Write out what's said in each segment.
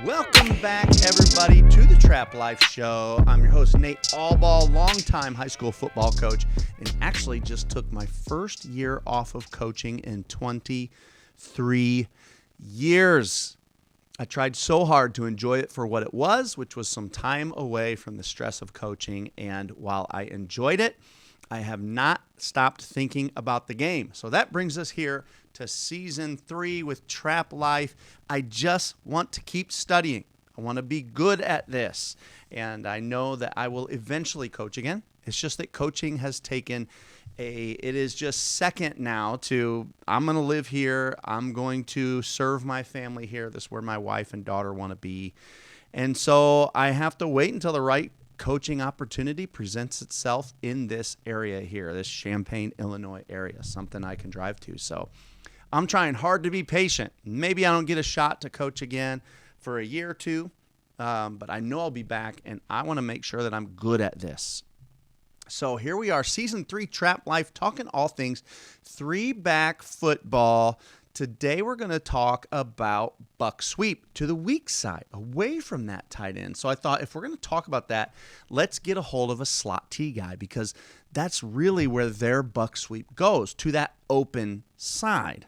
Welcome back, everybody, to the Trap Life Show. I'm your host, Nate Allball, longtime high school football coach, and actually just took my first year off of coaching in 23 years. I tried so hard to enjoy it for what it was, which was some time away from the stress of coaching, and while I enjoyed it, I have not stopped thinking about the game. So that brings us here to season 3 with Trap Life. I just want to keep studying. I want to be good at this. And I know that I will eventually coach again. It's just that coaching has taken it is just second now to, I'm going to live here. I'm going to serve my family here. This is where my wife and daughter want to be. And so I have to wait until the right coaching opportunity presents itself in this area here, this Champaign, Illinois area, something I can drive to. So I'm trying hard to be patient. Maybe I don't get a shot to coach again for a year or two, but I know I'll be back, and I want to make sure that I'm good at this. So here we are, season 3, Trap Life, talking all things 3-back football. Today we're going to talk about Bucksweep to the weak side, away from that tight end. So I thought if we're going to talk about that, let's get a hold of a slot T guy, because that's really where their Bucksweep goes, to that open side.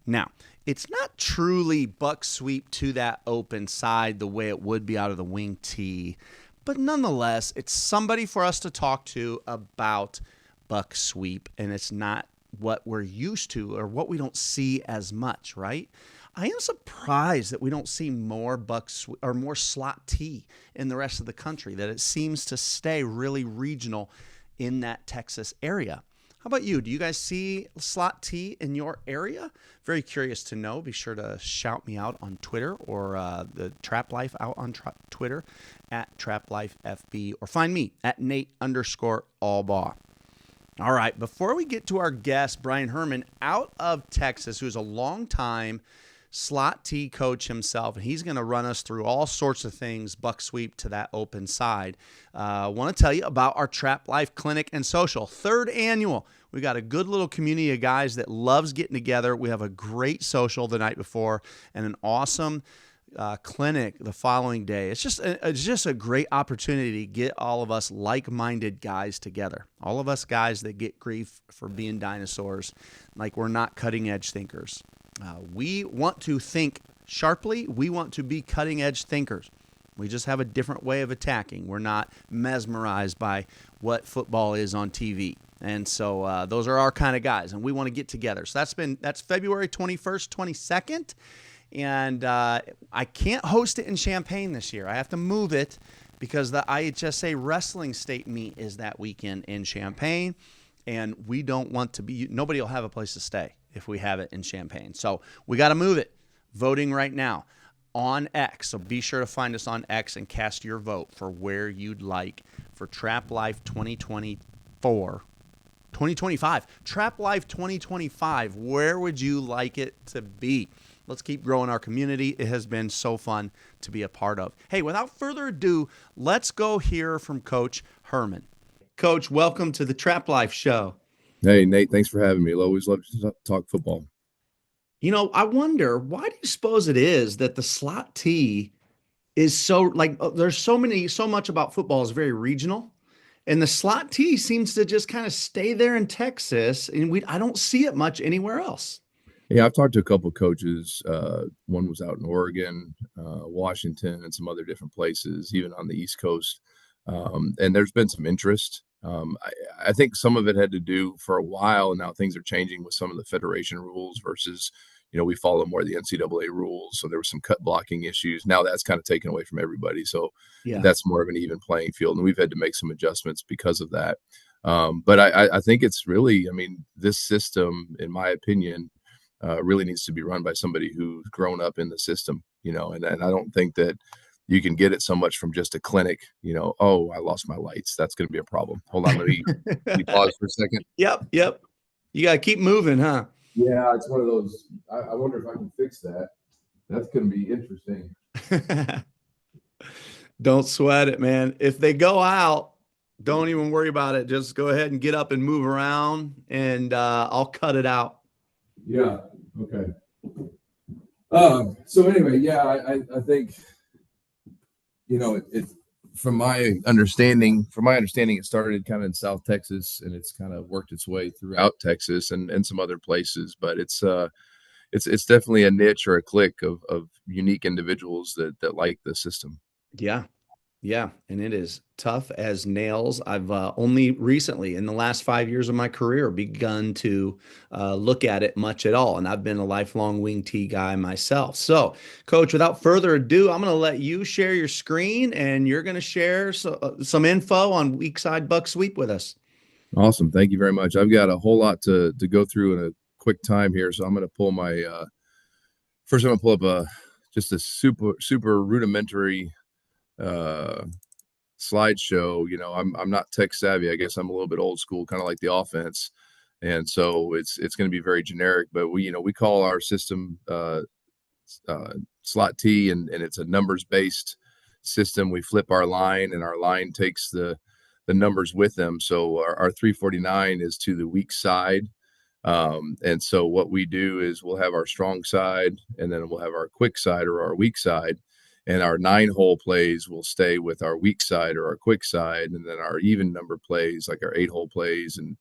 Now, it's not truly Bucksweep to that open side the way it would be out of the wing T, but nonetheless, it's somebody for us to talk to about Bucksweep, and it's not what we're used to or what we don't see as much, right? I am surprised that we don't see more Bucksweep or more slot T in the rest of the country, that it seems to stay really regional in that Texas area. How about you? Do you guys see slot T in your area? Very curious to know. Be sure to shout me out on Twitter, or the Trap Life out on Twitter at TrapLifeFB, or find me at Nate_Allball. All right, before we get to our guest, Bryan Herman, out of Texas, who's a longtime slot T coach himself, and he's going to run us through all sorts of things, Bucksweep to that open side. I want to tell you about our Trap Life Clinic and Social, 3rd annual. We got a good little community of guys that loves getting together. We have a great social the night before and an awesome clinic the following day. It's just a great opportunity to get all of us like-minded guys together. All of us guys that get grief for being dinosaurs, like we're not cutting-edge thinkers. We want to think sharply. We want to be cutting-edge thinkers. We just have a different way of attacking. We're not mesmerized by what football is on TV. And so those are our kind of guys, and we want to get together. So that's February 21st, 22nd. And I can't host it in Champaign this year. I have to move it because the IHSA wrestling state meet is that weekend in Champaign, and we don't want to be – nobody will have a place to stay if we have it in Champaign. So we got to move it. Voting right now on X. So be sure to find us on X and cast your vote for where you'd like for Trap Life 2025. Trap Life 2025. Where would you like it to be? Let's keep growing our community. It has been so fun to be a part of. Hey, without further ado, let's go hear from Coach Herman. Coach, welcome to the Trap Life Show. Hey, Nate, thanks for having me. I always love to talk football. You know, I wonder, why do you suppose it is that the slot T is so, like, there's so much about football is very regional, and the slot T seems to just kind of stay there in Texas, and I don't see it much anywhere else. Yeah, I've talked to a couple of coaches. One was out in Oregon, Washington, and some other different places, even on the East Coast. And there's been some interest. I think some of it had to do for a while, and now things are changing with some of the federation rules versus, we follow more of the NCAA rules. So there were some cut blocking issues. Now that's kind of taken away from everybody. So That's more of an even playing field. And we've had to make some adjustments because of that. But I think it's really, this system, in my opinion, really needs to be run by somebody who's grown up in the system, and I don't think that you can get it so much from just a clinic, oh, I lost my lights. That's going to be a problem. Hold on. Let me pause for a second. Yep. You got to keep moving, huh? Yeah, it's one of those. I wonder if I can fix that. That's going to be interesting. Don't sweat it, man. If they go out, don't even worry about it. Just go ahead and get up and move around, and I'll cut it out. Yeah. Okay. So anyway, yeah, I think it from my understanding, it started kind of in South Texas, and it's kind of worked its way throughout Texas and some other places. But it's definitely a niche or a clique of unique individuals that like the system. Yeah. Yeah, and it is tough as nails. I've only recently, in the last 5 years of my career, begun to look at it much at all. And I've been a lifelong wing tee guy myself. So, Coach, without further ado, I'm going to let you share your screen, and you're going to share some info on weak side buck sweep with us. Awesome. Thank you very much. I've got a whole lot to go through in a quick time here. So I'm going to pull my first, I'm going to pull up just a super rudimentary uh, slideshow. I'm not tech savvy. I guess I'm a little bit old school, kind of like the offense. And so it's going to be very generic, but we call our system slot T, and it's a numbers based system. We flip our line, and our line takes the numbers with them. So our 349 is to the weak side. And so what we do is we'll have our strong side, and then we'll have our quick side or our weak side. And our 9-hole plays will stay with our weak side or our quick side. And then our even number plays, like our 8-hole plays and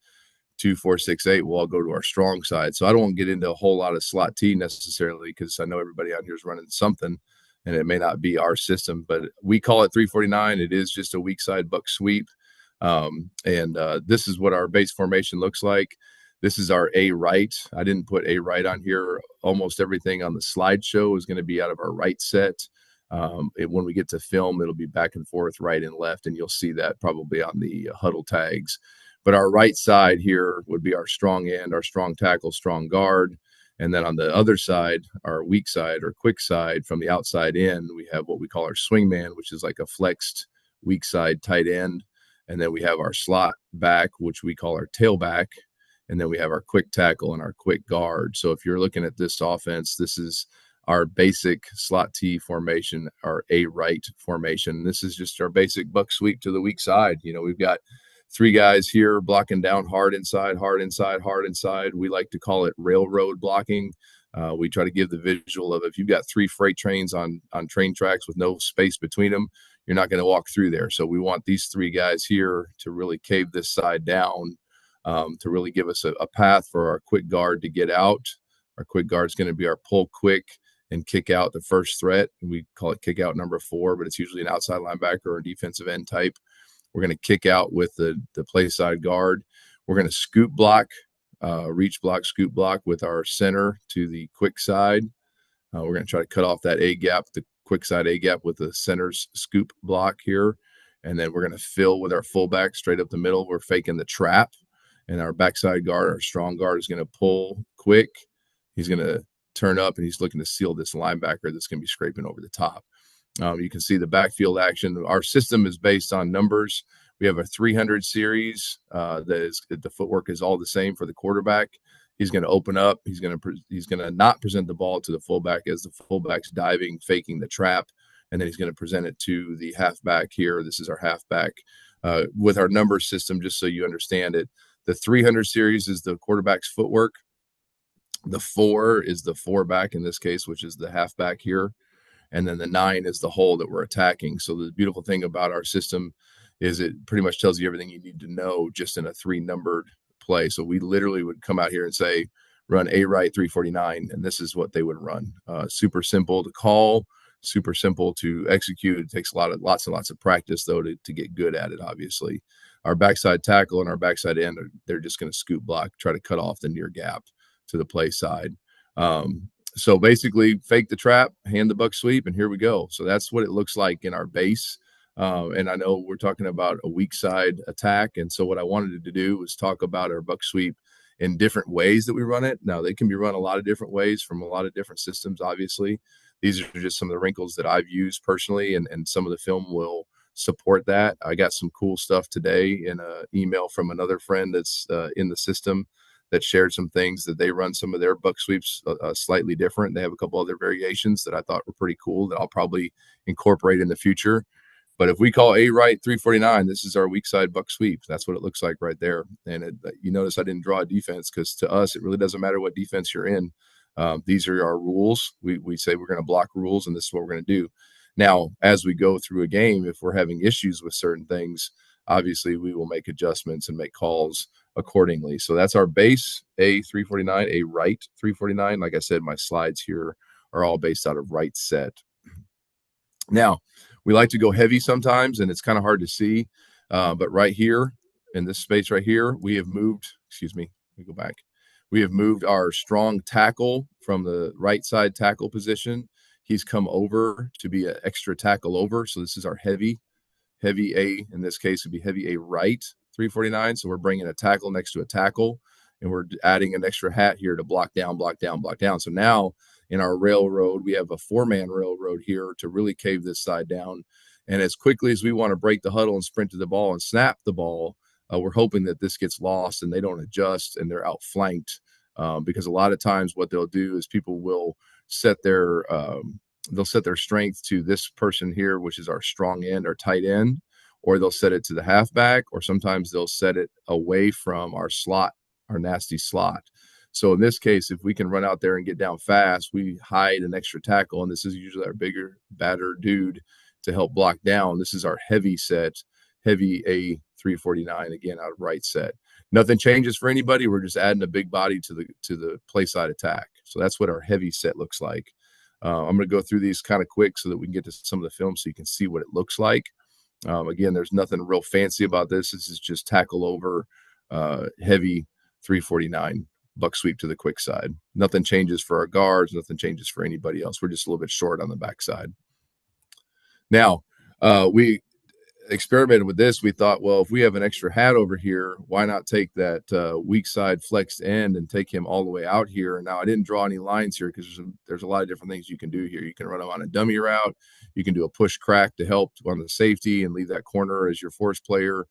2, 4, 6, 8, will all go to our strong side. So I don't want to get into a whole lot of slot T necessarily, because I know everybody out here is running something, and it may not be our system, but we call it 349. It is just a weak side buck sweep. And this is what our base formation looks like. This is our A right. I didn't put A right on here. Almost everything on the slideshow is going to be out of our right set. When we get to film, it'll be back and forth, right and left, and you'll see that probably on the huddle tags. But our right side here would be our strong end, our strong tackle, strong guard. And then on the other side, our weak side or quick side, from the outside in, we have what we call our swing man, which is like a flexed weak side tight end. And then we have our slot back, which we call our tailback. And then we have our quick tackle and our quick guard. So if you're looking at this offense, this is our basic slot T formation, our A right formation. This is just our basic buck sweep to the weak side. We've got 3 guys here blocking down hard inside, hard inside, hard inside. We like to call it railroad blocking. We try to give the visual of, if you've got 3 freight trains on train tracks with no space between them, you're not going to walk through there. So we want these 3 guys here to really cave this side down, to really give us a path for our quick guard to get out. Our quick guard is going to be our pull quick and kick out the first threat. We call it kick out number 4, but it's usually an outside linebacker or defensive end type. We're going to kick out with the play side guard. We're going to scoop block, reach block, scoop block with our center to the quick side. We're going to try to cut off that A gap, the quick side A gap, with the center's scoop block here. And then we're going to fill with our fullback straight up the middle. We're faking the trap. And our backside guard, our strong guard, is going to pull quick. He's going to turn up, and he's looking to seal this linebacker that's going to be scraping over the top. You can see the backfield action. Our system is based on numbers. We have a 300 series the footwork is all the same for the quarterback. He's going to open up. He's going to not present the ball to the fullback as the fullback's diving, faking the trap, and then he's going to present it to the halfback here. This is our halfback with our number system, just so you understand it. The 300 series is the quarterback's footwork. The 4 is the 4-back in this case, which is the halfback here. And then the 9 is the hole that we're attacking. So the beautiful thing about our system is it pretty much tells you everything you need to know just in a 3-numbered play. So we literally would come out here and say, run A right 349, and this is what they would run. Super simple to call, super simple to execute. It takes lots and lots of practice, though, to get good at it, obviously. Our backside tackle and our backside end, they're just going to scoop block, try to cut off the near gap to the play side. So basically, fake the trap, hand the buck sweep, and here we go. So that's what it looks like in our base. And I know we're talking about a weak side attack. And so what I wanted to do was talk about our buck sweep in different ways that we run it. Now, they can be run a lot of different ways from a lot of different systems, obviously. These are just some of the wrinkles that I've used personally, and some of the film will support that. I got some cool stuff today in an email from another friend that's in the system that shared some things that they run some of their buck sweeps slightly different. They have a couple other variations that I thought were pretty cool that I'll probably incorporate in the future. But if we call A right 349, this is our weak side buck sweep. That's what it looks like right there. And you notice I didn't draw a defense, because to us, it really doesn't matter what defense you're in. These are our rules. We say we're going to block rules, and this is what we're going to do. Now, as we go through a game, if we're having issues with certain things, obviously we will make adjustments and make calls accordingly. So that's our base A 349, a right 349. Like I said, my slides here are all based out of right set. Now, we like to go heavy sometimes, and it's kind of hard to see. But right here in this space right here, we have moved, excuse me, let me go back. We have moved our strong tackle from the right side tackle position. He's come over to be an extra tackle over. So this is our heavy A. In this case, would be heavy A right 349. So we're bringing a tackle next to a tackle, and we're adding an extra hat here to block down, block down, block down. So now in our railroad, we have a 4-man railroad here to really cave this side down. And as quickly as we want to break the huddle and sprint to the ball and snap the ball, we're hoping that this gets lost and they don't adjust and they're outflanked, because a lot of times what they'll do is people will set their they'll set their strength to this person here, which is our strong end, our tight end, or they'll set it to the halfback, or sometimes they'll set it away from our slot, our nasty slot. So in this case, if we can run out there and get down fast, we hide an extra tackle, and this is usually our bigger, badder dude to help block down. This is our heavy set, heavy A 349, again, out of right set. Nothing changes for anybody. We're just adding a big body to the play side attack. So that's what our heavy set looks like. I'm going to go through these kind of quick so that we can get to some of the film so you can see what it looks like. Again, there's nothing real fancy about this. This is just tackle over, heavy 349, buck sweep to the quick side. Nothing changes for our guards. Nothing changes for anybody else. We're just a little bit short on the backside. Now, we experimented with this. We thought, well, if we have an extra hat over here, why not take that weak side flexed end and take him all the way out here? Now, I didn't draw any lines here because there's a lot of different things you can do here. You can run him on a dummy route. You can do a push crack to help on the safety and leave that corner as your force player.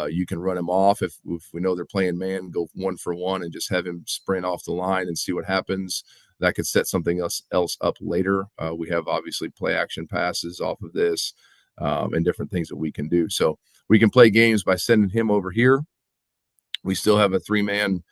You can run him off if we know they're playing man, go 1-for-1 and just have him sprint off the line and see what happens. That could set something else up later. We have obviously play action passes off of this. And different things that we can do. So we can play games by sending him over here. We still have a 3-man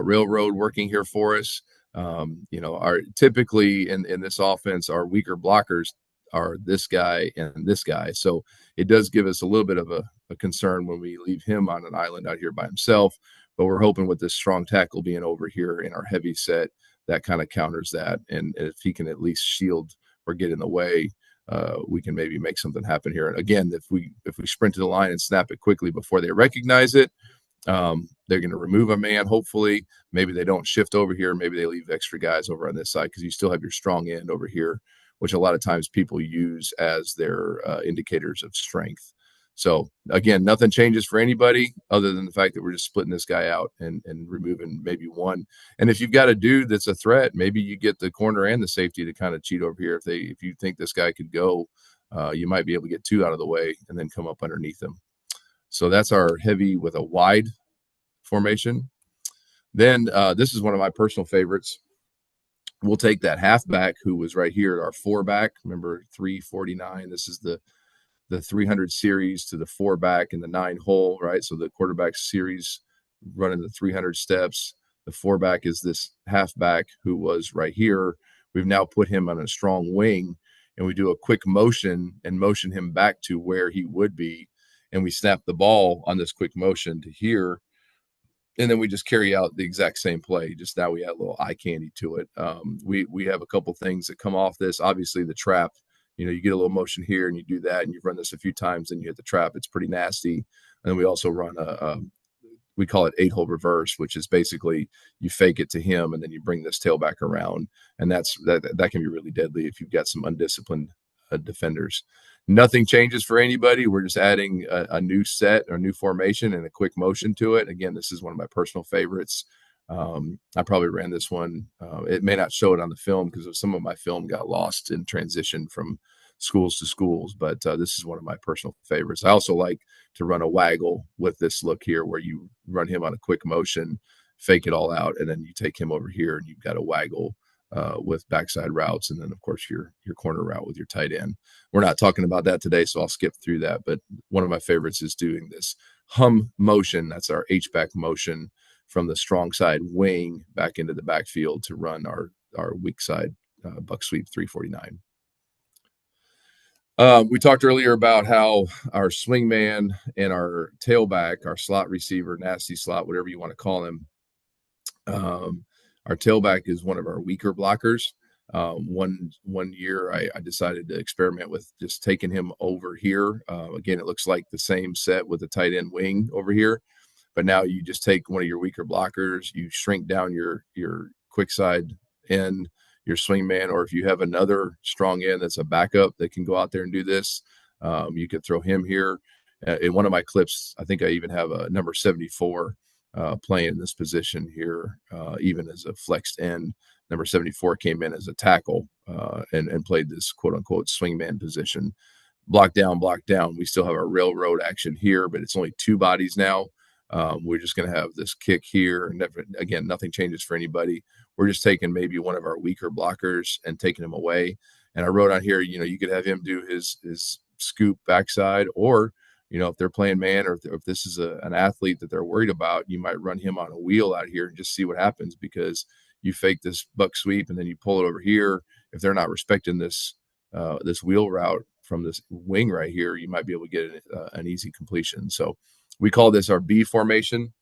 railroad working here for us. Our typically in this offense, our weaker blockers are this guy and this guy. So it does give us a little bit of a concern when we leave him on an island out here by himself. But we're hoping with this strong tackle being over here in our heavy set, that kind of counters that. And if he can at least shield or get in the way, we can maybe make something happen here. And again, if we sprint to the line and snap it quickly before they recognize it, they're going to remove a man. Hopefully, maybe they don't shift over here. Maybe they leave extra guys over on this side because you still have your strong end over here, which a lot of times people use as their indicators of strength. So again, nothing changes for anybody other than the fact that we're just splitting this guy out and removing maybe one. And if you've got a dude that's a threat, maybe you get the corner and the safety to kind of cheat over here. If you think this guy could go, you might be able to get two out of the way and then come up underneath him. So that's our heavy with a wide formation. Then this is one of my personal favorites. We'll take that halfback who was right here at our 4-back. Remember 349. This is the 300 series to the 4-back and the 9-hole, right? So the quarterback series running the 300 steps. The 4-back is this halfback who was right here. We've now put him on a strong wing, and we do a quick motion and motion him back to where he would be. And we snap the ball on this quick motion to here. And then we just carry out the exact same play. Just now we add a little eye candy to it. We have a couple things that come off this. Obviously, the trap. You get a little motion here and you do that and you run this a few times and you hit the trap. It's pretty nasty. And then we also run we call it 8-hole reverse, which is basically you fake it to him and then you bring this tailback around. And that can be really deadly if you've got some undisciplined defenders. Nothing changes for anybody. We're just adding a new set or new formation and a quick motion to it. Again, this is one of my personal favorites. I probably ran this one. It may not show it on the film because some of my film got lost in transition from schools to schools, but this is one of my personal favorites. I also like to run a waggle with this look here where you run him on a quick motion, fake it all out, and then you take him over here and you've got a waggle with backside routes. And then of course your corner route with your tight end. We're not talking about that today, so I'll skip through that. But one of my favorites is doing this hum motion. That's our H-back motion from the strong side wing back into the backfield to run our weak side buck sweep 349. We talked earlier about how our swing man and our tailback, our slot receiver, nasty slot, whatever you want to call him, our tailback is one of our weaker blockers. One year, I decided to experiment with just taking him over here. Again, it looks like the same set with the tight end wing over here, but now you just take one of your weaker blockers, you shrink down your quick side end, your swing man, or if you have another strong end that's a backup that can go out there and do this, you could throw him here. In one of my clips, I think I even have a number 74 playing this position here, even as a flexed end. Number 74 came in as a tackle and played this quote unquote swingman position. Block down, block down. We still have our railroad action here, but it's only two bodies now. We're just going to have this kick here. And again, nothing changes for anybody. We're just taking maybe one of our weaker blockers and taking him away. And I wrote on here, you could have him do his scoop backside, or if they're playing man, or if this is an athlete that they're worried about, you might run him on a wheel out here and just see what happens, because you fake this buck sweep and then you pull it over here. If they're not respecting this wheel route from this wing right here, you might be able to get an easy completion. So we call this our B formation.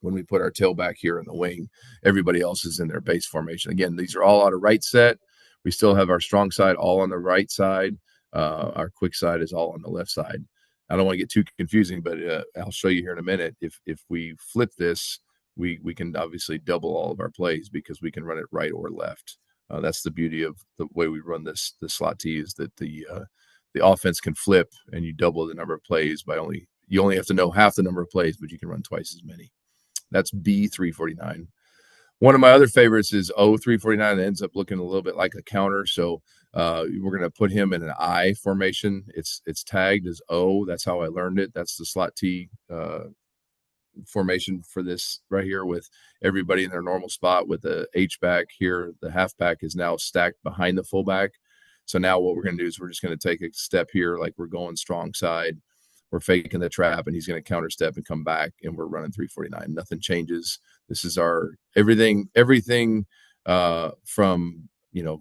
When we put our tailback here in the wing, everybody else is in their base formation. Again, these are all out of right set. We still have our strong side all on the right side. Our quick side is all on the left side. I don't want to get too confusing, but I'll show you here in a minute. If we flip this, we can obviously double all of our plays because we can run it right or left. That's the beauty of the way we run the slot T, is that the offense can flip and you double the number of plays you only have to know half the number of plays, but you can run twice as many. That's B349. One of my other favorites is O349. It ends up looking a little bit like a counter. So we're going to put him in an I formation. It's tagged as O. That's how I learned it. That's the slot T formation for this right here, with everybody in their normal spot, with the H back here. The halfback is now stacked behind the fullback. So now what we're going to do is we're just going to take a step here like we're going strong side. We're faking the trap, and he's going to counter step and come back, and we're running 349. Nothing changes. This is our everything from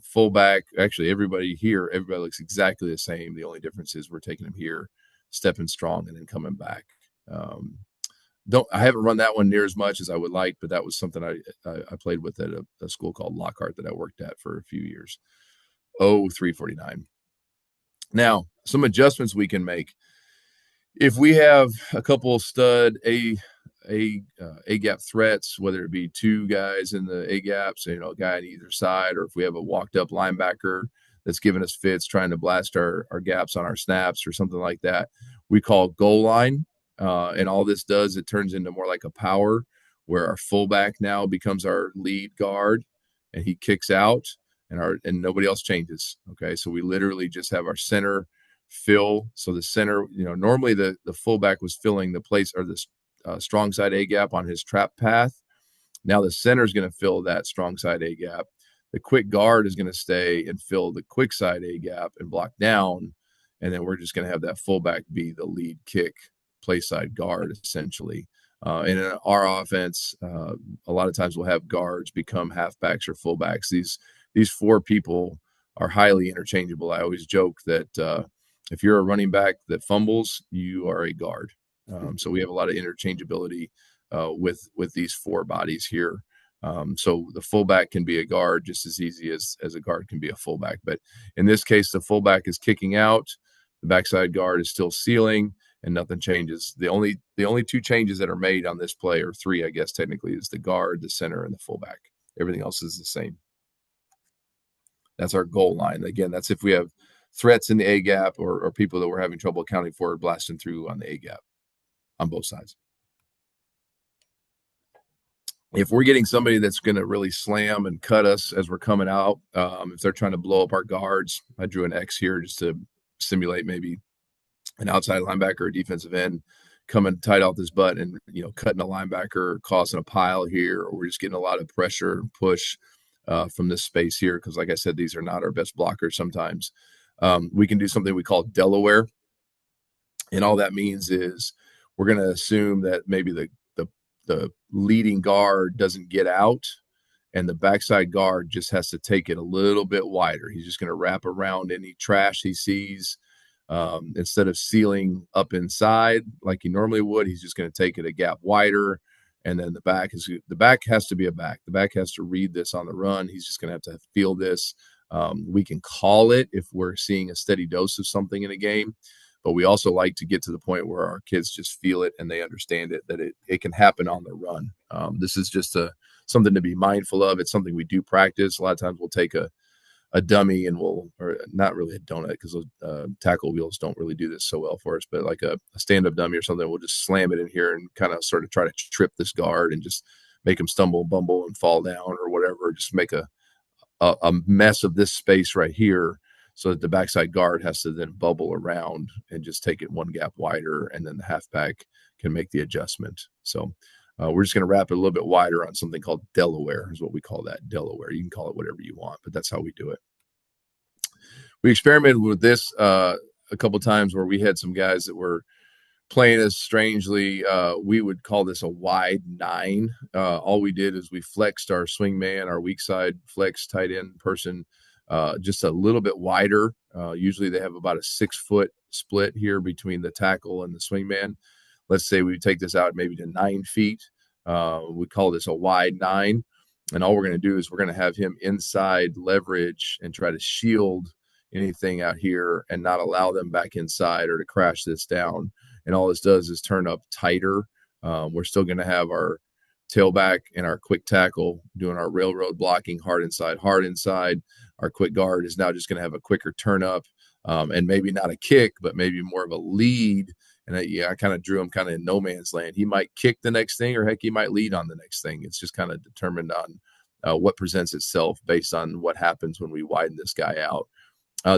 fullback. Actually, everybody looks exactly the same. The only difference is we're taking him here, stepping strong, and then coming back. I haven't run that one near as much as I would like, but that was something I played with at a school called Lockhart that I worked at for a few years. 349. Now, some adjustments we can make. If we have a couple of stud A gap threats, whether it be two guys in the A gaps, a guy on either side, or if we have a walked up linebacker that's giving us fits, trying to blast our gaps on our snaps or something like that, we call goal line. And all this does, it turns into more like a power, where our fullback now becomes our lead guard and he kicks out and nobody else changes. Okay. So we literally just have our center fill. So the center, normally the fullback was filling the place, or the strong side A gap on his trap path. Now the center is going to fill that strong side A gap. The quick guard is going to stay and fill the quick side A gap and block down. And then we're just going to have that fullback be the lead kick play side guard, essentially. And in our offense, a lot of times we'll have guards become halfbacks or fullbacks. These four people are highly interchangeable. I always joke that if you're a running back that fumbles, you are a guard. So we have a lot of interchangeability with these four bodies here. So the fullback can be a guard just as easy as a guard can be a fullback. But in this case, the fullback is kicking out, the backside guard is still sealing, and nothing changes. The only two changes that are made on this play, or three, I guess technically, is the guard, the center, and the fullback. Everything else is the same. That's our goal line. Again, that's if we have threats in the A gap, or people that we're having trouble accounting for blasting through on the A gap on both sides. If we're getting somebody that's going to really slam and cut us as we're coming out, if they're trying to blow up our guards, I drew an X here just to simulate maybe an outside linebacker or defensive end coming tight off his butt and cutting a linebacker, causing a pile here, or we're just getting a lot of pressure push from this space here, because like I said, these are not our best blockers sometimes. We can do something we call Delaware, and all that means is we're going to assume that maybe the leading guard doesn't get out, and the backside guard just has to take it a little bit wider. He's just going to wrap around any trash he sees. Instead of sealing up inside like he normally would, he's just going to take it a gap wider. And then the back has to be a back. The back has to read this on the run. He's just going to feel this. We can call it if we're seeing a steady dose of something in a game, but we also like to get to the point where our kids just feel it and they understand it, that it can happen on the run. This is just something to be mindful of. It's something we do practice. A lot of times we'll take a dummy and or not really a donut, because those tackle wheels don't really do this so well for us, but like a stand-up dummy or something, we'll just slam it in here and kind of sort of try to trip this guard and just make him stumble, bumble, and fall down or whatever, just make a mess of this space right here, so that the backside guard has to then bubble around and just take it one gap wider, and then the halfback can make the adjustment. So we're just going to wrap it a little bit wider on something called Delaware, is what we call that. Delaware. You can call it whatever you want, but that's how we do it. We experimented with this a couple times where we had some guys that were playing us strangely. We would call this a wide 9. All we did is we flexed our swing man, our weak side flex tight end person, just a little bit wider. Usually they have about a 6-foot split here between the tackle and the swing man. Let's say we take this out maybe to 9 feet. We call this a wide 9. And all we're going to do is we're going to have him inside leverage and try to shield anything out here and not allow them back inside or to crash this down. And all this does is turn up tighter. We're still going to have our tailback and our quick tackle doing our railroad blocking, hard inside. Our quick guard is now just going to have a quicker turn up, and maybe not a kick, but maybe more of a lead. And I kind of drew him kind of in no man's land. He might kick the next thing, or heck, he might lead on the next thing. It's just kind of determined on what presents itself based on what happens when we widen this guy out.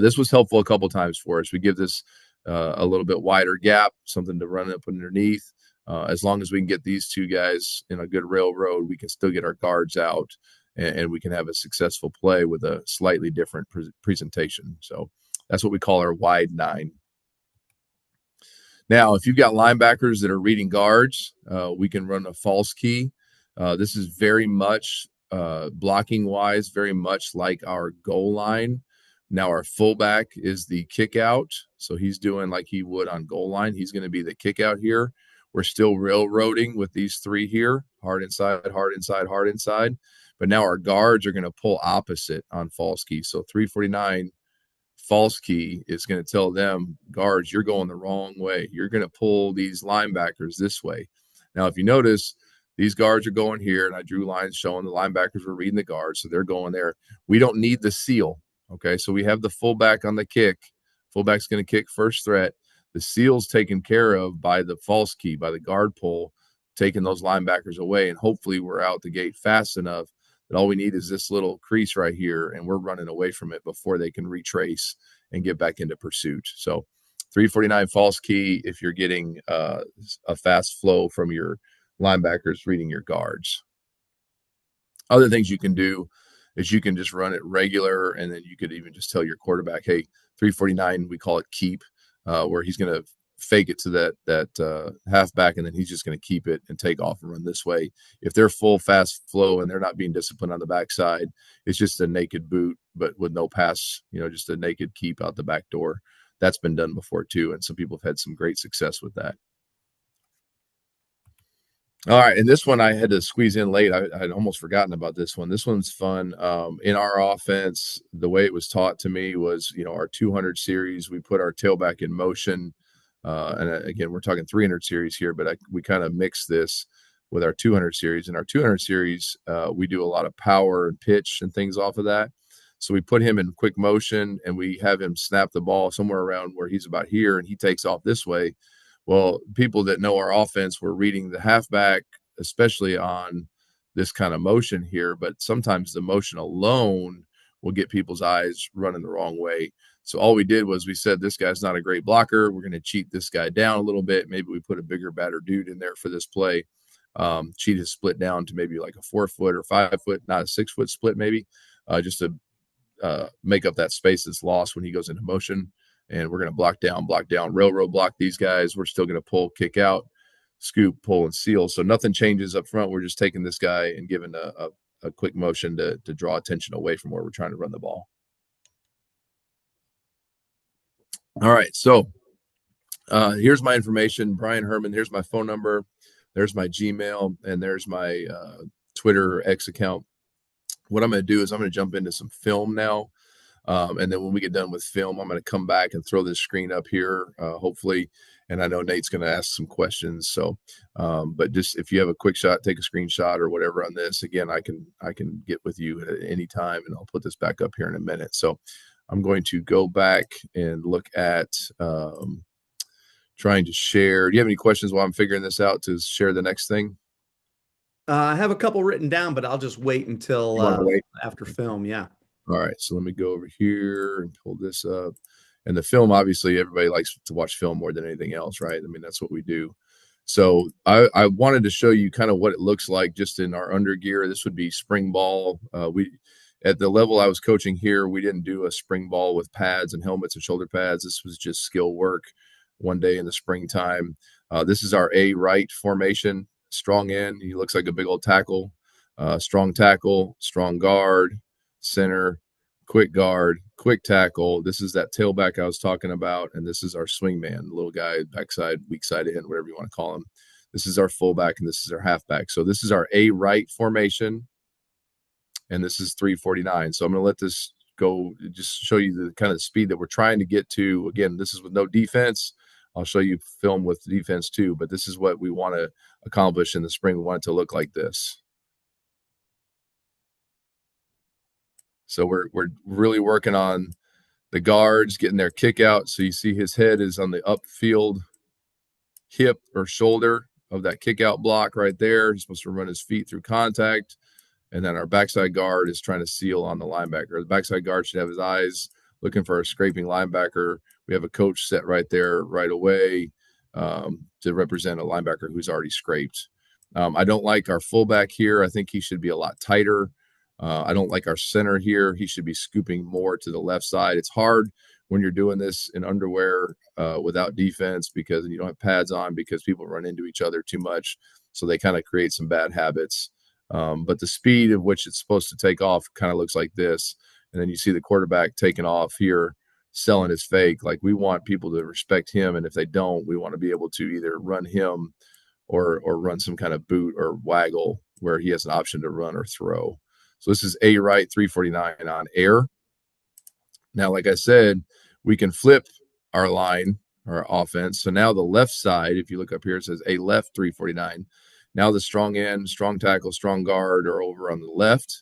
This was helpful a couple times for us. We give this a little bit wider gap, something to run up underneath. As long as we can get these two guys in a good railroad, we can still get our guards out, and we can have a successful play with a slightly different presentation. So that's what we call our wide 9. Now, if you've got linebackers that are reading guards, we can run a false key. This is very much blocking wise, very much like our goal line. Now our fullback is the kick out. So he's doing like he would on goal line. He's going to be the kick out here. We're still railroading with these 3 here, hard inside, hard inside, hard inside. But now our guards are going to pull opposite on false key. So 349 false key is going to tell them, guards, you're going the wrong way. You're going to pull these linebackers this way. Now, if you notice, these guards are going here, and I drew lines showing the linebackers were reading the guards, so they're going there. We don't need the seal. Okay, so we have the fullback on the kick. Fullback's going to kick first threat. The seal's taken care of by the false key, by the guard pull, taking those linebackers away. And hopefully we're out the gate fast enough that all we need is this little crease right here, and we're running away from it before they can retrace and get back into pursuit. So 349 false key if you're getting a fast flow from your linebackers reading your guards. Other things you can do is you can just run it regular, and then you could even just tell your quarterback, hey, 349, we call it keep, where he's going to fake it to that halfback, and then he's just going to keep it and take off and run this way. If they're full fast flow and they're not being disciplined on the backside, it's just a naked boot, but with no pass, just a naked keep out the back door. That's been done before too, and some people have had some great success with that. All right, and this one I had to squeeze in late. I'd almost forgotten about this one. This one's fun. In our offense, the way it was taught to me was, our 200 series, we put our tailback in motion. And again, we're talking 300 series here, but we kind of mix this with our 200 series. In our 200 series, we do a lot of power and pitch and things off of that. So we put him in quick motion, and we have him snap the ball somewhere around where he's about here, and he takes off this way. Well, people that know our offense were reading the halfback, especially on this kind of motion here, but sometimes the motion alone will get people's eyes running the wrong way. So all we did was we said, this guy's not a great blocker. We're going to cheat this guy down a little bit. Maybe we put a bigger, badder dude in there for this play. Cheat his split down to maybe like a 4-foot or 5-foot, not a 6-foot split maybe, just to make up that space that's lost when he goes into motion. And we're going to block down, railroad block these guys. We're still going to pull, kick out, scoop, pull, and seal. So nothing changes up front. We're just taking this guy and giving a quick motion to draw attention away from where we're trying to run the ball. All right, so here's my information, Bryan Herman. Here's my phone number. There's my Gmail, and there's my Twitter X account. What I'm going to do is I'm going to jump into some film now. And then when we get done with film, I'm going to come back and throw this screen up here, hopefully. And I know Nate's going to ask some questions. So, but just if you have a quick shot, take a screenshot or whatever on this. Again, I can get with you at any time, and I'll put this back up here in a minute. So I'm going to go back and look at trying to share. Do you have any questions while I'm figuring this out to share the next thing? I have a couple written down, but I'll just wait until wait? after film. Yeah. All right, so let me go over here and pull this up. And the film, obviously, everybody likes to watch film more than anything else, right? I mean, that's what we do. So I wanted to show you kind of what it looks like just in our undergear. This would be spring ball. We at the level I was coaching here, we didn't do a spring ball with pads and helmets and shoulder pads. This was just skill work one day in the springtime. This is our A right formation, strong end. He looks like a big old tackle, strong guard, center, quick guard, quick tackle. This is that tailback I was talking about, and this is our swingman, the little guy, backside, weak side end, whatever you want to call him. This is our fullback, and this is our halfback. So this is our A right formation, and this is 349. So I'm going to let this go, just show you the kind of speed that we're trying to get to. Again, this is with no defense. I'll show you film with defense too, but this is what we want to accomplish in the spring. We want it to look like this. So we're really working on the guards getting their kick out. So you see his head is on the upfield hip or shoulder of that kick out block right there. He's supposed to run his feet through contact. And then our backside guard is trying to seal on the linebacker. The backside guard should have his eyes looking for a scraping linebacker. We have a coach set right there right away to represent a linebacker who's already scraped. I don't like our fullback here. I think he should be a lot tighter. I don't like our center here. He should be scooping more to the left side. It's hard when you're doing this in underwear without defense because you don't have pads on because people run into each other too much. So they kind of create some bad habits. But the speed of which it's supposed to take off kind of looks like this. And then you see the quarterback taking off here, selling his fake. Like we want people to respect him. And if they don't, we want to be able to either run him or run some kind of boot or waggle where he has an option to run or throw. So this is A right 349 on air. Now, like I said, we can flip our line, our offense. So now the left side, if you look up here, it says A left 349. Now the strong end, strong tackle, strong guard are over on the left.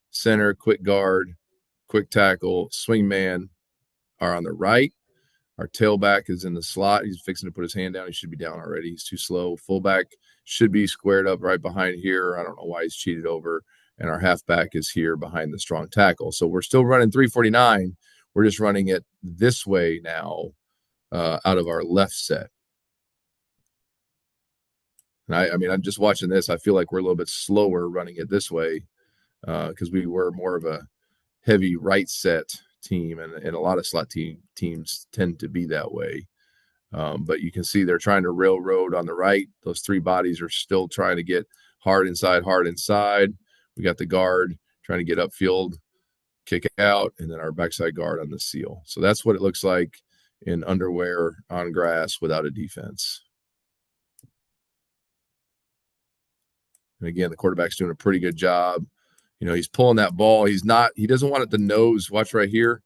Center, quick guard, quick tackle, swing man are on the right. Our tailback is in the slot. He's fixing to put his hand down. He should be down already. He's too slow. Fullback should be squared up right behind here. I don't know why he's cheated over. And our halfback is here behind the strong tackle. So we're still running 349. We're just running it this way now out of our left set. And I mean, I'm just watching this. I feel like we're a little bit slower running it this way because we were more of a heavy right set team, and a lot of slot teams tend to be that way. But you can see they're trying to railroad on the right. Those three bodies are still trying to get hard inside. We got the guard trying to get upfield, kick out, and then our backside guard on the seal. So that's what it looks like in underwear on grass without a defense. And again, the quarterback's doing a pretty good job. You know, he's pulling that ball. He doesn't want it the nose. Watch right here.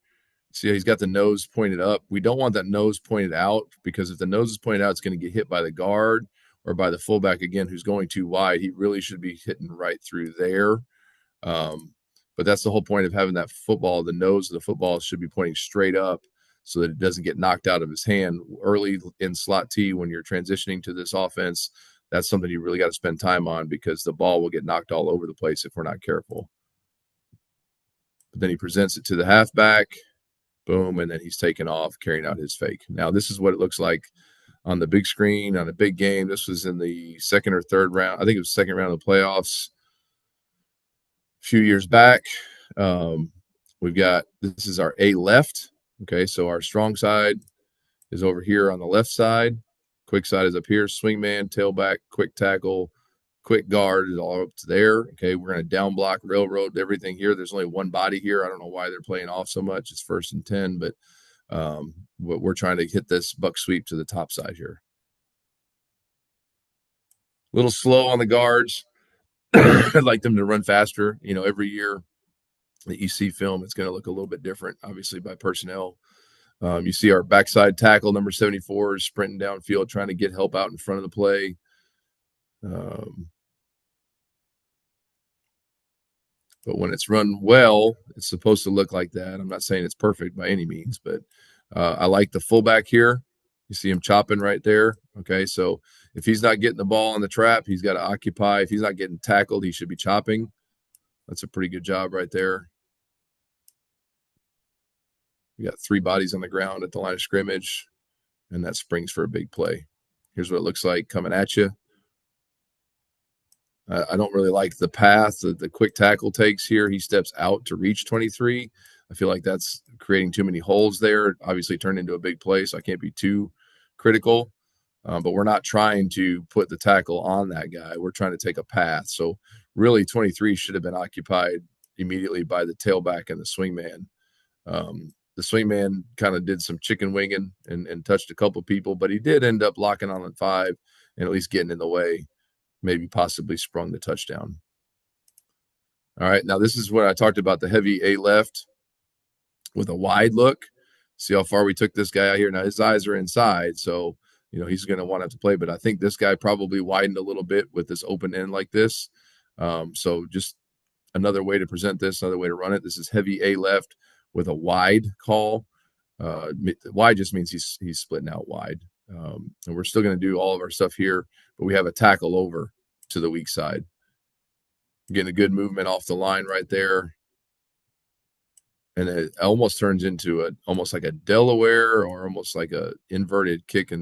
See how he's got the nose pointed up. We don't want that nose pointed out because if the nose is pointed out, it's going to get hit by the guard or by the fullback again, who's going too wide. He really should be hitting right through there. But that's the whole point of having that football. The nose of the football should be pointing straight up so that it doesn't get knocked out of his hand early in slot T when you're transitioning to this offense. That's something you really got to spend time on because the ball will get knocked all over the place if we're not careful. But then he presents it to the halfback, boom, and then he's taking off, carrying out his fake. Now, this is what it looks like on the big screen, on a big game. This was in the second or third round. I think it was second round of the playoffs a few years back. This is our A left. Okay, so our strong side is over here on the left side. Quick side is up here, swingman, tailback, quick tackle, quick guard is all up to there. Okay, we're going to down block, railroad everything here. There's only one body here. I don't know why they're playing off so much. It's 1st and 10, but we're trying to hit this buck sweep to the top side here. A little slow on the guards. I'd like them to run faster. Every year that you see film, it's going to look a little bit different, obviously, by personnel. You see our backside tackle, number 74, is sprinting downfield, trying to get help out in front of the play. But when it's run well, it's supposed to look like that. I'm not saying it's perfect by any means, but I like the fullback here. You see him chopping right there. Okay, so if he's not getting the ball in the trap, he's got to occupy. If he's not getting tackled, he should be chopping. That's a pretty good job right there. We got 3 bodies on the ground at the line of scrimmage, and that springs for a big play. Here's what it looks like coming at you. I don't really like the path that the quick tackle takes here. He steps out to reach 23. I feel like that's creating too many holes there. Obviously turned into a big play, so I can't be too critical. But we're not trying to put the tackle on that guy. We're trying to take a path. So really 23 should have been occupied immediately by the tailback and the swingman. The swingman kind of did some chicken winging and touched a couple people, but he did end up locking on 5 and at least getting in the way. Maybe possibly sprung the touchdown. All right, now this is what I talked about, the heavy A left with a wide look. See how far we took this guy out here. Now his eyes are inside, so he's going to want to have to play, but I think this guy probably widened a little bit with this open end like this. So just another way to present this, another way to run it. This is heavy A left with a wide call. Wide just means he's splitting out wide. And we're still going to do all of our stuff here, but we have a tackle over to the weak side. Getting a good movement off the line right there. And it almost turns into almost like a Delaware or almost like a inverted kick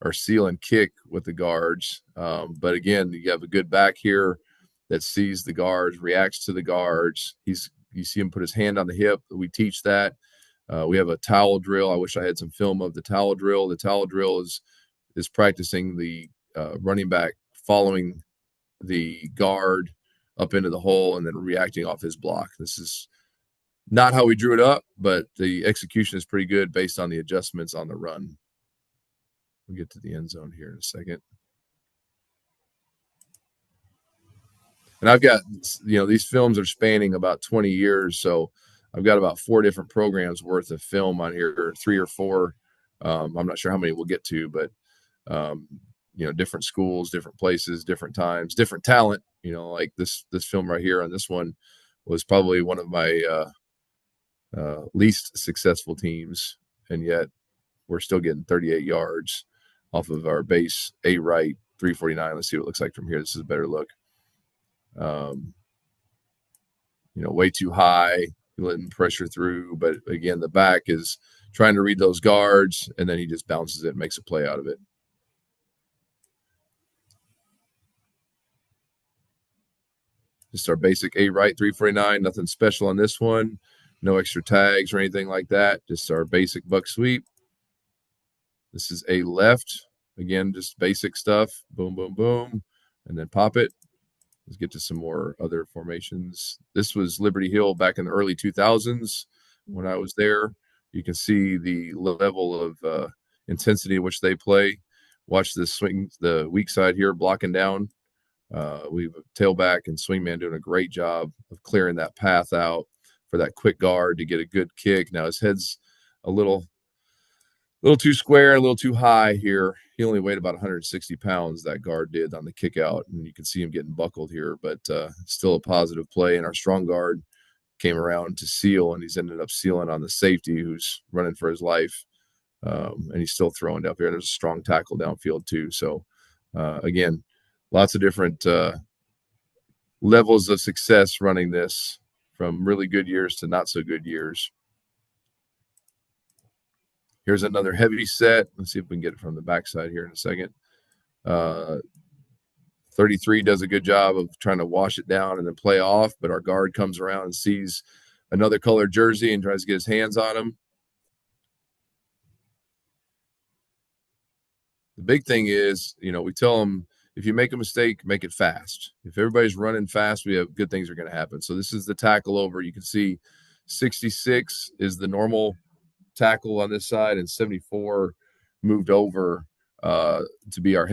or seal and kick with the guards. But again, you have a good back here that sees the guards, reacts to the guards. You see him put his hand on the hip. We teach that. We have a towel drill. I wish I had some film of the towel drill. The towel drill is practicing the running back following the guard up into the hole and then reacting off his block. This is not how we drew it up, but the execution is pretty good based on the adjustments on the run. We'll get to the end zone here in a second. And I've got, these films are spanning about 20 years, so I've got about 4 different programs worth of film on here, or 3 or 4. I'm not sure how many we'll get to, but different schools, different places, different times, different talent. Like this film right here on this one was probably one of my least successful teams, and yet we're still getting 38 yards off of our base A right 349. Let's see what it looks like from here. This is a better look. Way too high, letting pressure through. But again, the back is trying to read those guards, and then he just bounces it and makes a play out of it. Just our basic A right 349, nothing special on this one. No extra tags or anything like that. Just our basic buck sweep. This is A left. Again, just basic stuff. Boom, boom, boom. And then pop it. Let's get to some more other formations. This was Liberty Hill back in the early 2000s when I was there. You can see the level of intensity in which they play. Watch this swing, the weak side here blocking down. We have a tailback and swingman doing a great job of clearing that path out for that quick guard to get a good kick. Now his head's a little too square, a little too high here. He only weighed about 160 pounds, that guard did, on the kick out, and you can see him getting buckled here, but still a positive play. And our strong guard came around to seal, and he's ended up sealing on the safety who's running for his life, and he's still throwing up here. There's a strong tackle downfield too. So, again, lots of different levels of success running this, from really good years to not so good years. Here's another heavy set. Let's see if we can get it from the backside here in a second. 33 does a good job of trying to wash it down and then play off, but our guard comes around and sees another colored jersey and tries to get his hands on him. The big thing is, we tell them if you make a mistake, make it fast. If everybody's running fast, we have good things are going to happen. So this is the tackle over. You can see 66 is the normal tackle on this side, and 74 moved over to be our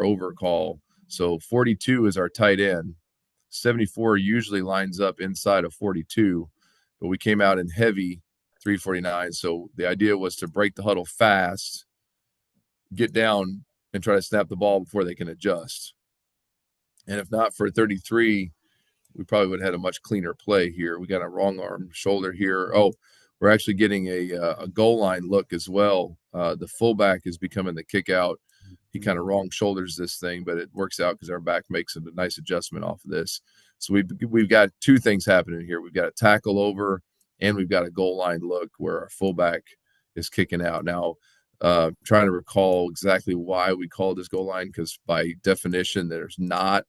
over call. So 42 is our tight end. 74 usually lines up inside of 42, but we came out in heavy 349. So the idea was to break the huddle fast, get down, and try to snap the ball before they can adjust. And if not for 33, we probably would have had a much cleaner play here. We got a wrong arm shoulder here. Oh, we're actually getting a goal line look as well. The fullback is becoming the kick out. He kind of wrong shoulders this thing, but it works out because our back makes a nice adjustment off of this. So we've got two things happening here. We've got a tackle over, and we've got a goal line look where our fullback is kicking out. Now, trying to recall exactly why we called this goal line, because by definition, there's not.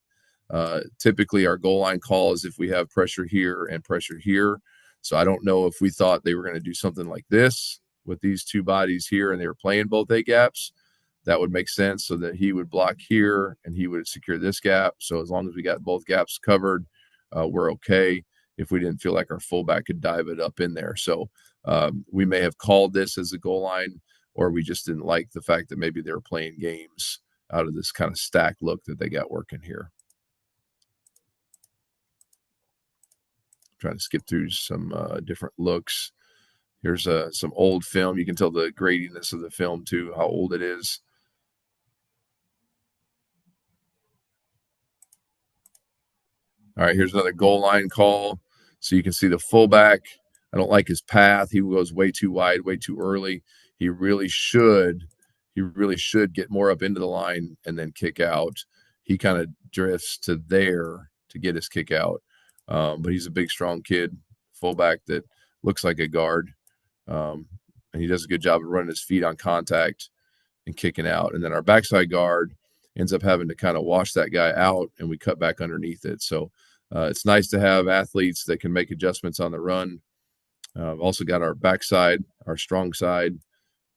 Typically, our goal line call is if we have pressure here and pressure here. So I don't know if we thought they were going to do something like this with these two bodies here and they were playing both A gaps. That would make sense, so that he would block here and he would secure this gap. So as long as we got both gaps covered, we're okay if we didn't feel like our fullback could dive it up in there. So we may have called this as a goal line, or we just didn't like the fact that maybe they were playing games out of this kind of stack look that they got working here. Trying to skip through some different looks. Here's some old film. You can tell the gradiness of the film too, how old it is. All right, here's another goal line call. So you can see the fullback. I don't like his path. He goes way too wide, way too early. He really should get more up into the line and then kick out. He kind of drifts to there to get his kick out. But he's a big, strong kid, fullback that looks like a guard. And he does a good job of running his feet on contact and kicking out. And then our backside guard ends up having to kind of wash that guy out, and we cut back underneath it. So it's nice to have athletes that can make adjustments on the run. Also got our backside, our strong side,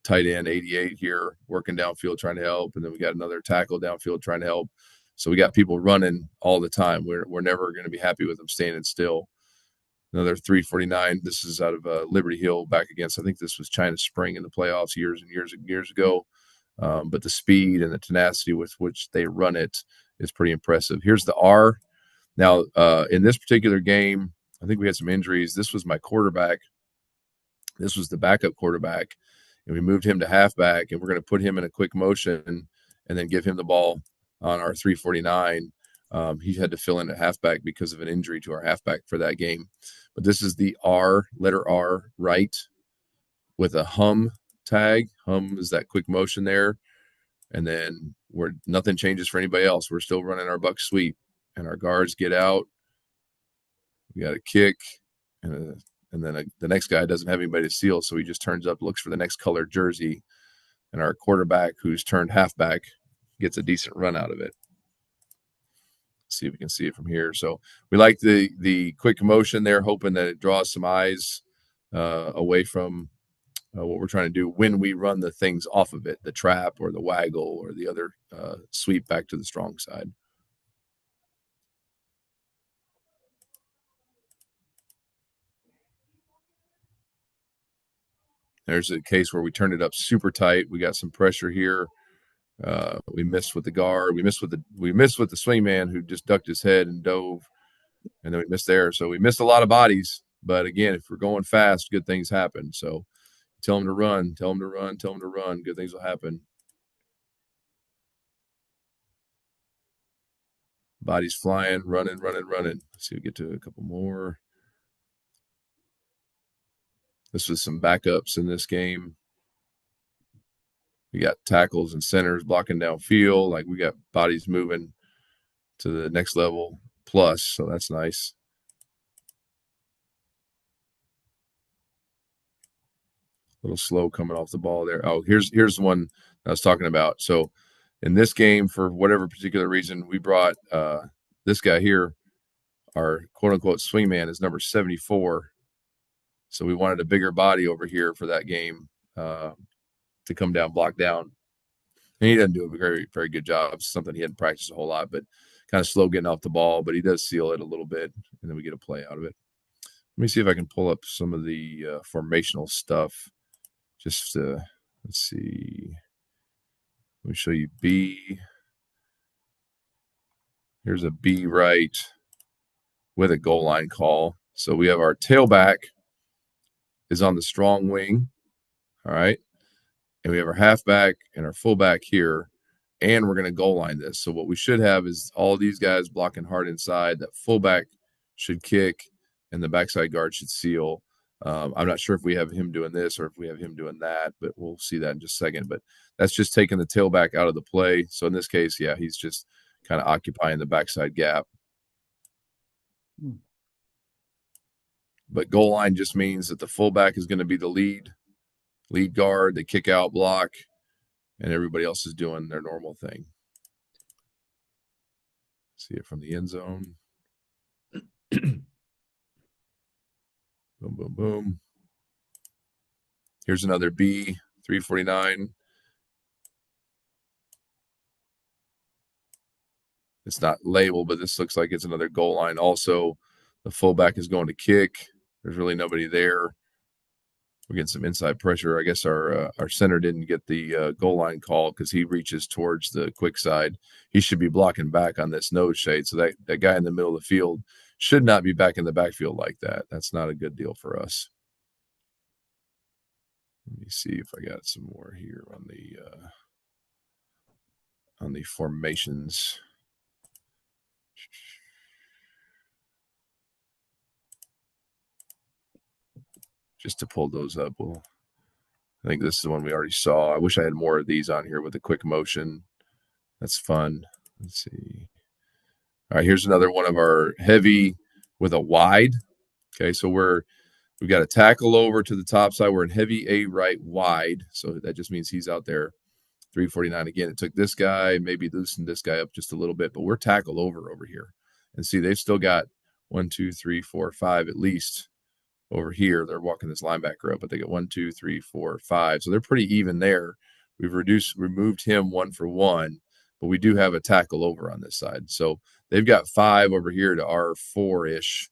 tight end 88 here, working downfield trying to help. And then we got another tackle downfield trying to help. So we got people running all the time. We're never going to be happy with them standing still. Another 349. This is out of Liberty Hill back against, I think this was China Spring in the playoffs years and years ago. But the speed and the tenacity with which they run it is pretty impressive. Here's the R. Now, in this particular game, I think we had some injuries. This was my quarterback. This was the backup quarterback. And we moved him to halfback, and we're going to put him in a quick motion and then give him the ball on our 349. He had to fill in at halfback because of an injury to our halfback for that game. But this is the R, letter R, right, with a hum tag. Hum is that quick motion there. And then nothing changes for anybody else. We're still running our buck sweep, and our guards get out. We got a kick, and then the next guy doesn't have anybody to seal, so he just turns up, looks for the next colored jersey, and our quarterback, who's turned halfback, gets a decent run out of it. See if we can see it from here. So we like the quick motion there, hoping that it draws some eyes away from what we're trying to do when we run the things off of it, the trap or the waggle or the other sweep back to the strong side. There's a case where we turned it up super tight. We got some pressure here. We missed with the guard. We missed with the swing man who just ducked his head and dove, and then we missed there. So we missed a lot of bodies. But again, if we're going fast, good things happen. So tell them to run, tell them to run, tell them to run. Good things will happen. Bodies flying, running. Let's see, we get to a couple more. This was some backups in this game. We got tackles and centers blocking downfield. Like, we got bodies moving to the next level plus, so that's nice. A little slow coming off the ball there. Oh, here's the one I was talking about. So in this game, for whatever particular reason, we brought this guy here. Our quote-unquote swingman is number 74. So we wanted a bigger body over here for that game to come down, block down. And he doesn't do a very, very good job. It's something he hadn't practiced a whole lot, but kind of slow getting off the ball, but he does seal it a little bit, and then we get a play out of it. Let me see if I can pull up some of the formational stuff. Just let's see. Let me show you B. Here's a B right with a goal line call. So we have our tailback is on the strong wing. All right. And we have our halfback and our fullback here. And we're going to goal line this. So what we should have is all these guys blocking hard inside. That fullback should kick, and the backside guard should seal. I'm not sure if we have him doing this or if we have him doing that, but we'll see that in just a second. But that's just taking the tailback out of the play. So in this case, yeah, he's just kind of occupying the backside gap. But goal line just means that the fullback is going to be the lead guard, the kick out block, and everybody else is doing their normal thing. See it from the end zone. Boom, boom, boom. Here's another B, 349. It's not labeled, but this looks like it's another goal line. Also, the fullback is going to kick. There's really nobody there. We're getting some inside pressure. I guess our center didn't get the goal line call because he reaches towards the quick side. He should be blocking back on this nose shade. So that guy in the middle of the field should not be back in the backfield like that. That's not a good deal for us. Let me see if I got some more here on the formations. Just to pull those up. Well, I think this is the one we already saw. I wish I had more of these on here with the quick motion. That's fun. Let's see. All right, here's another one of our heavy with a wide. Okay, so we've got a tackle over to the top side. We're in heavy A right wide. So that just means he's out there. 349 again. It took this guy, maybe loosened this guy up just a little bit, but we're tackle over here. And see, they've still got 1, 2, 3, 4, 5 at least over here. They're walking this linebacker up, but they get 1, 2, 3, 4, 5. So they're pretty even there. We've removed him 1 for 1, but we do have a tackle over on this side. So they've got 5 over here to our 4-ish,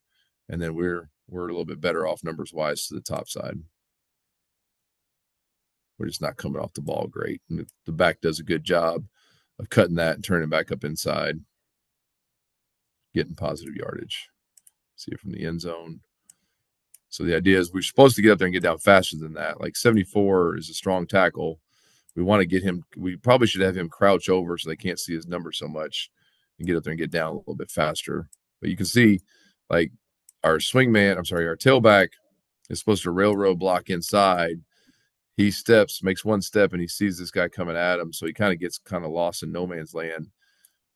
and then we're a little bit better off numbers wise to the top side. We're just not coming off the ball great. And the back does a good job of cutting that and turning back up inside, getting positive yardage. See it from the end zone. So the idea is we're supposed to get up there and get down faster than that. Like 74 is a strong tackle. We want to get him. We probably should have him crouch over so they can't see his number so much and get up there and get down a little bit faster. But you can see, like, our tailback is supposed to railroad block inside. He makes one step, and he sees this guy coming at him. So he kind of gets lost in no man's land.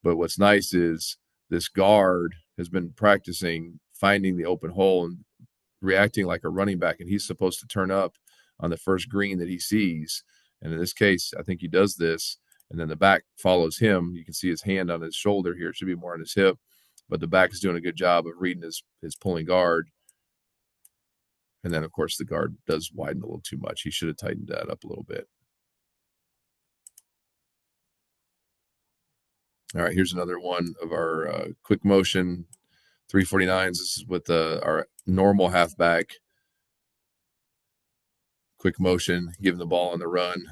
But what's nice is this guard has been practicing finding the open hole and reacting like a running back, and he's supposed to turn up on the first green that he sees. And in this case, I think he does this, and then the back follows him. You can see his hand on his shoulder here. It should be more on his hip, but the back is doing a good job of reading his pulling guard. And then, of course, the guard does widen a little too much. He should have tightened that up a little bit. All right, here's another one of our quick motion 349s. This is with our normal halfback. Quick motion, giving the ball on the run.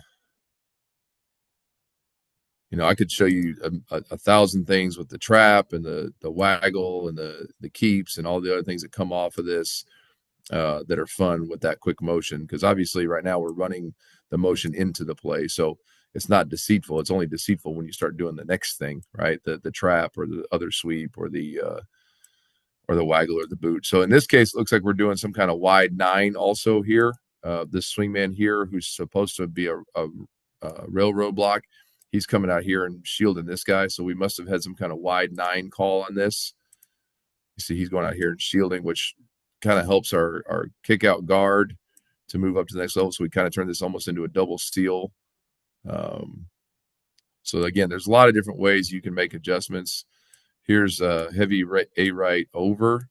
You know, I could show you a thousand things with the trap and the waggle and the keeps and all the other things that come off of this that are fun with that quick motion. Because obviously right now we're running the motion into the play. So it's not deceitful. It's only deceitful when you start doing the next thing, right? The trap or the other sweep or the waggle or the boot. So in this case, it looks like we're doing some kind of wide 9 also here. This swingman here, who's supposed to be a railroad block, he's coming out here and shielding this guy. So we must have had some kind of wide 9 call on this. You see he's going out here and shielding, which kind of helps our kick out guard to move up to the next level. So we kind of turn this almost into a double steal. So again, there's a lot of different ways you can make adjustments. Here's a heavy A right over.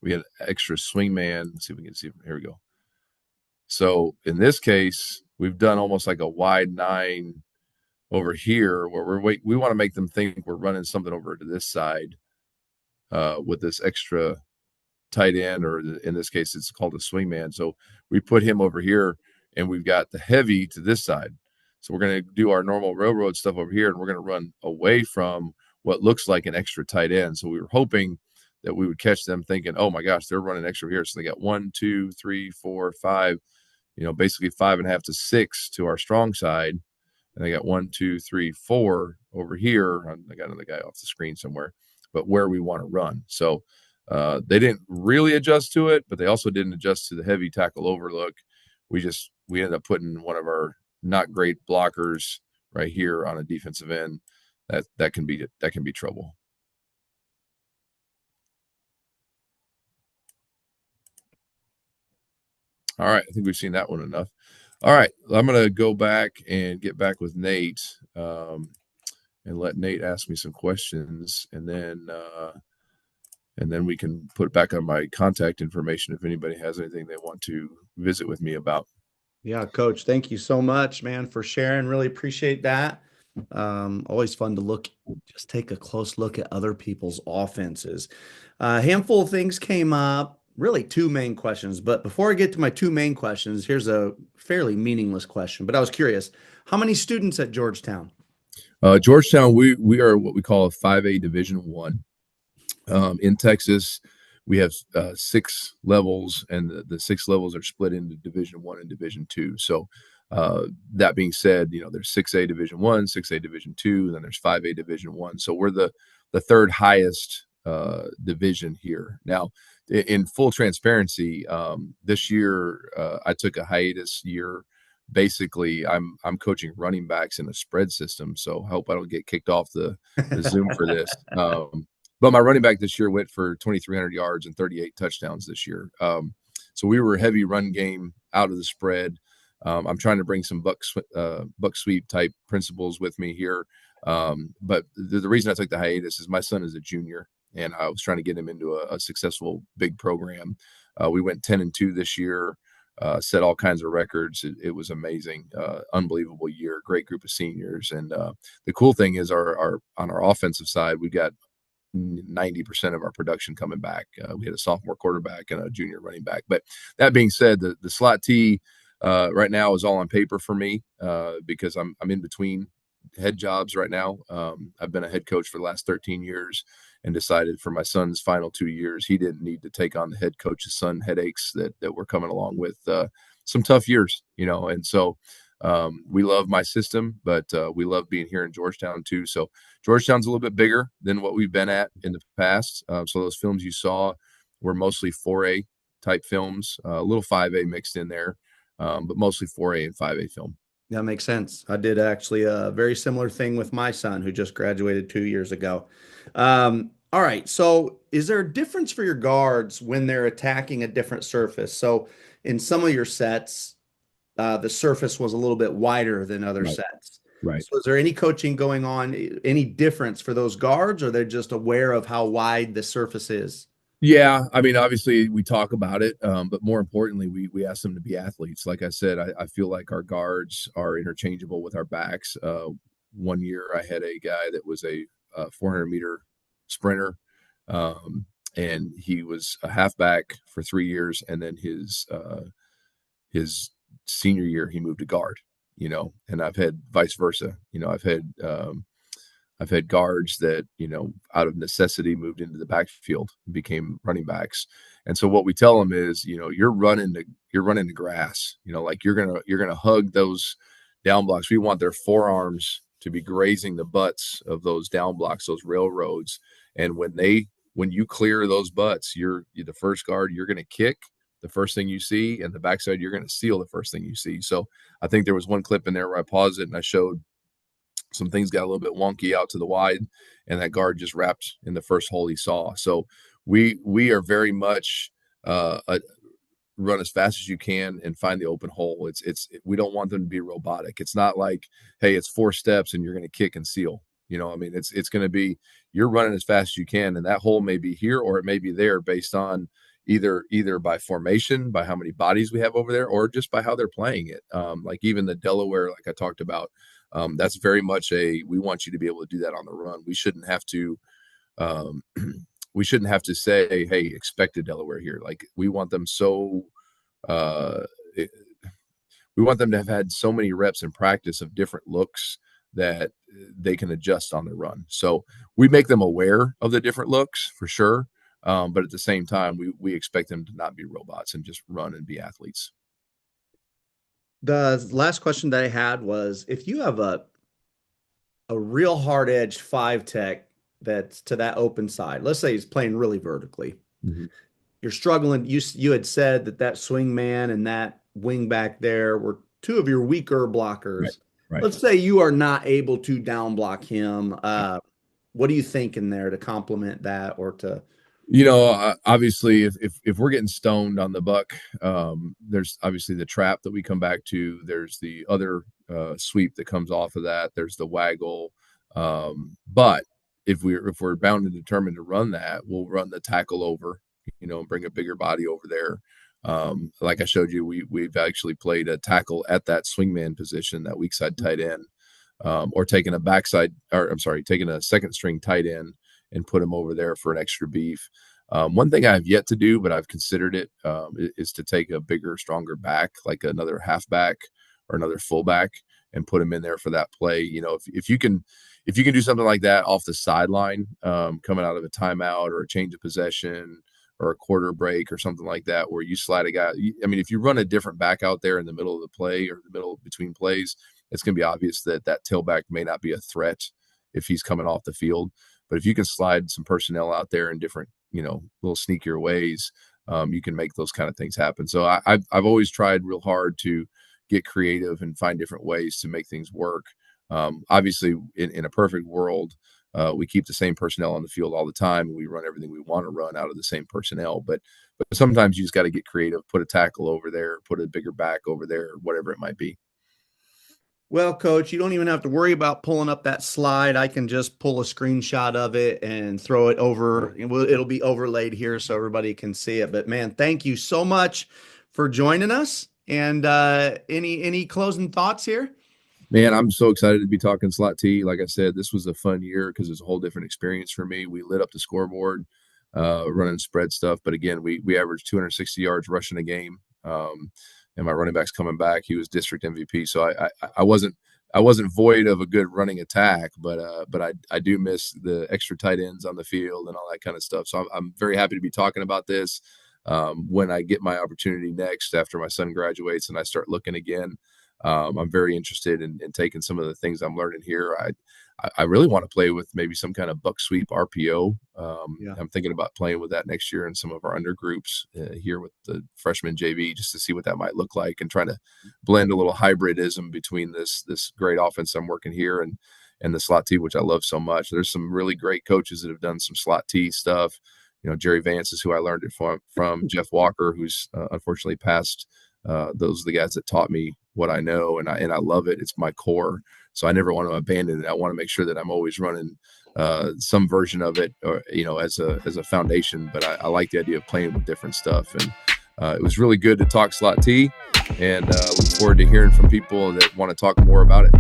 We had an extra swingman. Let's see if we can see. Here we go. So in this case, we've done almost like a wide 9 over here where we want to make them think we're running something over to this side with this extra tight end, or in this case, it's called a swing man. So we put him over here, and we've got the heavy to this side. So we're going to do our normal railroad stuff over here, and we're going to run away from what looks like an extra tight end. So we were hoping that we would catch them thinking, oh my gosh, they're running extra here. So they got 1, 2, 3, 4, 5, basically 5.5 to 6 to our strong side. And they got 1, 2, 3, 4 over here. I got another guy off the screen somewhere, but where we want to run. So they didn't really adjust to it, but they also didn't adjust to the heavy tackle overlook. We ended up putting one of our not great blockers right here on a defensive end. That can be trouble. All right, I think we've seen that one enough. All right, I'm going to go back and get back with Nate and let Nate ask me some questions, and then we can put back on my contact information if anybody has anything they want to visit with me about. Yeah, Coach, thank you so much, man, for sharing. Really appreciate that. Always fun to just take a close look at other people's offenses. A handful of things came up, really two main questions. But before I get to my two main questions, here's a fairly meaningless question. But I was curious, how many students at Georgetown? Georgetown, we are what we call a 5A Division One. In Texas, we have 6 levels, and the 6 levels are split into Division One and Division Two. So that being said, there's 6A Division One, 6A Division Two, and then there's 5A Division One. So we're the third highest division here. Now, in full transparency, this year I took a hiatus year. Basically, I'm coaching running backs in a spread system, so I hope I don't get kicked off the Zoom for this. But my running back this year went for 2,300 yards and 38 touchdowns this year. So we were a heavy run game out of the spread. I'm trying to bring some Bucksweep type principles with me here. But the reason I took the hiatus is my son is a junior, and I was trying to get him into a successful big program. We went 10-2 this year, set all kinds of records. It was amazing, unbelievable year, great group of seniors. And the cool thing is on our offensive side, we got 90% of our production coming back. We had a sophomore quarterback and a junior running back. But that being said, the slot T right now is all on paper for me because I'm in between head jobs right now. I've been a head coach for the last 13 years and decided for my son's final 2 years, he didn't need to take on the head coach's son headaches that were coming along with some tough years, and so we love my system, but we love being here in Georgetown too. So Georgetown's a little bit bigger than what we've been at in the past. So those films you saw were mostly 4A type films, a little 5A mixed in there, but mostly 4A and 5A film. That makes sense. I did actually a very similar thing with my son who just graduated 2 years ago. All right. So is there a difference for your guards when they're attacking a different surface? So in some of your sets, the surface was a little bit wider than other sets. Right. So is there any coaching going on, any difference for those guards, or they're just aware of how wide the surface is? Yeah, I mean, obviously we talk about it, but more importantly, we ask them to be athletes. Like I said, I feel like our guards are interchangeable with our backs. One year I had a guy that was a 400-meter sprinter, and he was a halfback for 3 years, and then his senior year he moved to guard. And I've had vice versa. I've had guards that, out of necessity moved into the backfield and became running backs. And so what we tell them is, you're running the grass, like you're going to hug those down blocks. We want their forearms to be grazing the butts of those down blocks, those railroads. And when you clear those butts, you're the first guard, you're going to kick the first thing you see, and the backside, you're going to seal the first thing you see. So I think there was one clip in there where I paused it and I showed some things got a little bit wonky out to the wide, and that guard just wrapped in the first hole he saw. So we are very much run as fast as you can and find the open hole. We don't want them to be robotic. It's not like, hey, it's 4 steps and you're going to kick and seal. It's going to be you're running as fast as you can, and that hole may be here or it may be there based on either by formation, by how many bodies we have over there, or just by how they're playing it. Like even the Delaware, like I talked about, that's very much we want you to be able to do that on the run. We shouldn't have to um, we shouldn't have to say, hey, expect a Delaware here. Like we want them uh, we want them to have had so many reps in practice of different looks that they can adjust on the run. So we make them aware of the different looks for sure. But at the same time, we expect them to not be robots and just run and be athletes. The last question that I had was, if you have a real hard edged five tech that's to that open side, let's say he's playing really vertically, Mm-hmm. you're struggling. You had said that swing man and that wing back there were two of your weaker blockers. Right. Right. Let's say you are not able to down block him. What are you thinking there to complement that, or to? Obviously, if we're getting stoned on the buck, there's obviously the trap that we come back to. There's the other sweep that comes off of that. There's the waggle. But if we're bound and determined to run that, we'll run the tackle over, and bring a bigger body over there. Like I showed you, we've actually played a tackle at that swingman position, that weak side tight end, or taking a second string tight end and put him over there for an extra beef. One thing I have yet to do, but I've considered it, is to take a bigger, stronger back, like another halfback or another fullback, and put him in there for that play. If you can do something like that off the sideline, coming out of a timeout or a change of possession or a quarter break or something like that, where you slide a guy. If you run a different back out there in the middle of the play or the middle between plays, it's going to be obvious that tailback may not be a threat if he's coming off the field. But if you can slide some personnel out there in different, little sneakier ways, you can make those kind of things happen. So I've always tried real hard to get creative and find different ways to make things work. Obviously, in a perfect world, we keep the same personnel on the field all the time, and we run everything we want to run out of the same personnel. But sometimes you just got to get creative, put a tackle over there, put a bigger back over there, whatever it might be. Well, coach, you don't even have to worry about pulling up that slide. I can just pull a screenshot of it and throw it over. It'll be overlaid here so everybody can see it. But man, thank you so much for joining us. And any closing thoughts here? Man, I'm so excited to be talking slot T. Like I said, this was a fun year because it's a whole different experience for me. We lit up the scoreboard, running spread stuff. But again, we averaged 260 yards rushing a game. And my running back's coming back. He was district MVP. So I wasn't void of a good running attack, but I do miss the extra tight ends on the field and all that kind of stuff. So I'm very happy to be talking about this. When I get my opportunity next after my son graduates and I start looking again, I'm very interested in taking some of the things I'm learning here. I really want to play with maybe some kind of Bucksweep RPO. I'm thinking about playing with that next year in some of our under groups here with the freshman JV, just to see what that might look like, and trying to blend a little hybridism between this great offense I'm working here and the slot T, which I love so much. There's some really great coaches that have done some slot T stuff. Jerry Vance is who I learned it from. Jeff Walker, who's unfortunately passed. Those are the guys that taught me what I know, and I love it. It's my core, so I never want to abandon it. I want to make sure that I'm always running some version of it, or as a foundation. But I like the idea of playing with different stuff, and it was really good to talk slot T, and look forward to hearing from people that want to talk more about it.